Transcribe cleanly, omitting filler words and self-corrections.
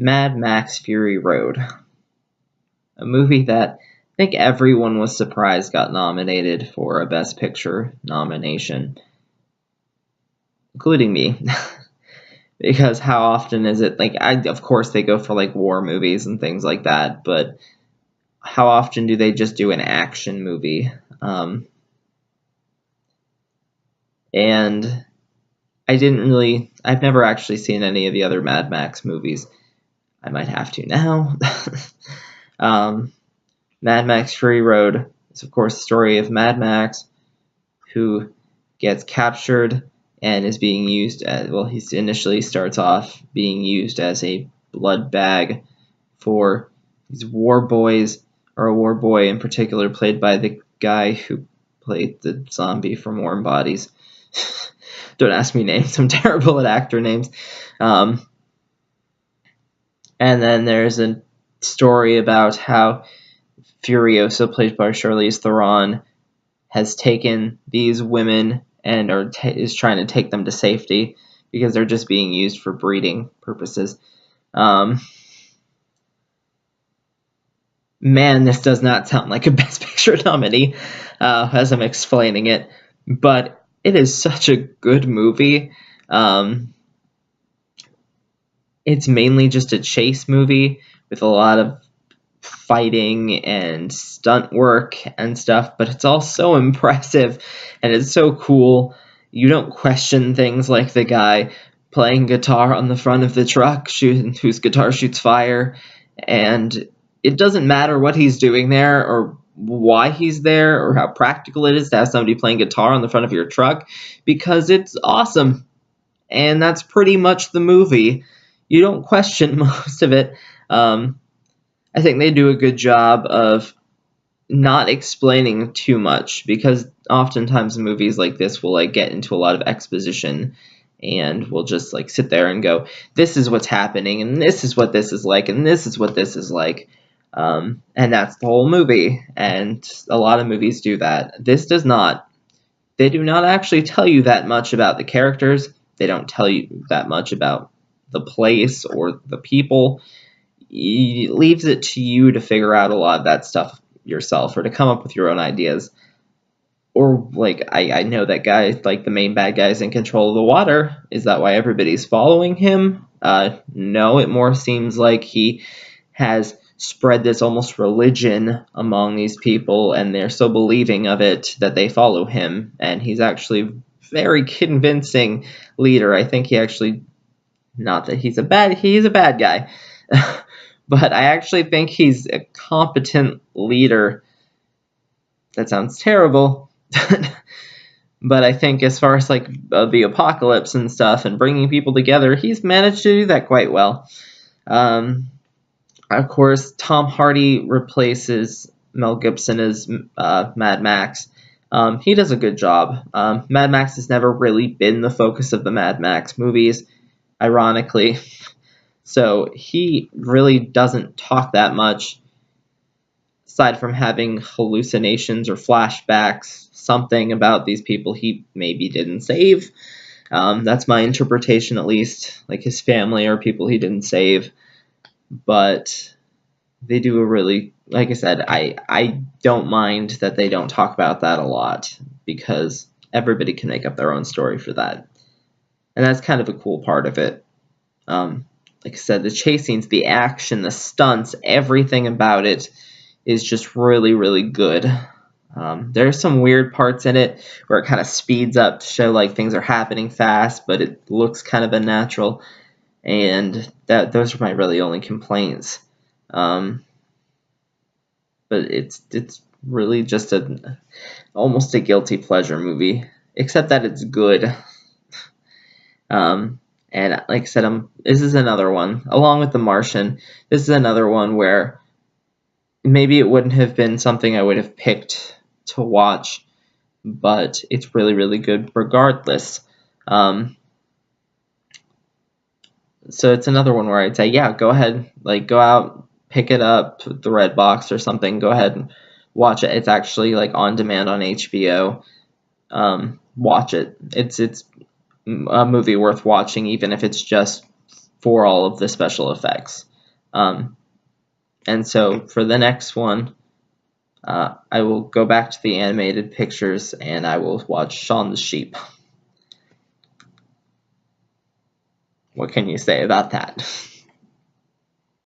Mad Max Fury Road, a movie that I think everyone was surprised got nominated for a Best Picture nomination, including me. Because how often is it, like, of course they go for like war movies and things like that, but how often do they just do an action movie? And I've never actually seen any of the other Mad Max movies. I might have to now. Mad Max Fury Road is, of course, the story of Mad Max, who gets captured and is being used as, well, he initially starts off being used as a blood bag for these war boys, or a war boy in particular, played by the guy who played the zombie from Warm Bodies. Don't ask me names, I'm terrible at actor names. And then there's a story about how Furiosa, played by Charlize Theron, has taken these women and is trying to take them to safety because they're just being used for breeding purposes. Man, this does not sound like a Best Picture nominee as I'm explaining it, but it is such a good movie. It's mainly just a chase movie with a lot of fighting and stunt work and stuff, but it's all so impressive and it's so cool. You don't question things like the guy playing guitar on the front of the truck whose guitar shoots fire, and it doesn't matter what he's doing there or why he's there or how practical it is to have somebody playing guitar on the front of your truck, because it's awesome. And that's pretty much the movie. You don't question most of it. I think they do a good job of not explaining too much, because oftentimes movies like this will like get into a lot of exposition and we'll just like sit there and go, this is what's happening and this is what this is like and this is what this is like. And that's the whole movie. And a lot of movies do that. This does not. They do not actually tell you that much about the characters. They don't tell you that much about the place or the people. It leaves it to you to figure out a lot of that stuff yourself or to come up with your own ideas. Or, like, I know that guy, like, the main bad guy's in control of the water. Is that why everybody's following him? No, it more seems like he has spread this almost religion among these people, and they're so believing of it that they follow him, and he's actually a very convincing leader. I think he actually, not that he's a bad guy, but I actually think he's a competent leader. That sounds terrible, but I think as far as like the apocalypse and stuff and bringing people together, he's managed to do that quite well. Of course, Tom Hardy replaces Mel Gibson as Mad Max. He does a good job. Mad Max has never really been the focus of the Mad Max movies, ironically. So he really doesn't talk that much, aside from having hallucinations or flashbacks, something about these people he maybe didn't save. That's my interpretation, at least, like his family or people he didn't save. But they do a really, like I said, I don't mind that they don't talk about that a lot, because everybody can make up their own story for that. And that's kind of a cool part of it. Like I said, the chase scenes, the action, the stunts, everything about it is just really, really good. There are some weird parts in it where it kind of speeds up to show like things are happening fast, but it looks kind of unnatural. And those are my really only complaints. But it's really just almost a guilty pleasure movie, except that it's good. And like I said, this is another one, along with The Martian, this is another one where maybe it wouldn't have been something I would have picked to watch, but it's really, really good regardless. So it's another one where I'd say, yeah, go ahead, like go out, pick it up, the Red Box or something, go ahead and watch it. It's actually like on demand on HBO. Watch it. It's a movie worth watching, even if it's just for all of the special effects. And so for the next one, I will go back to the animated pictures and I will watch Shaun the Sheep. What can you say about that?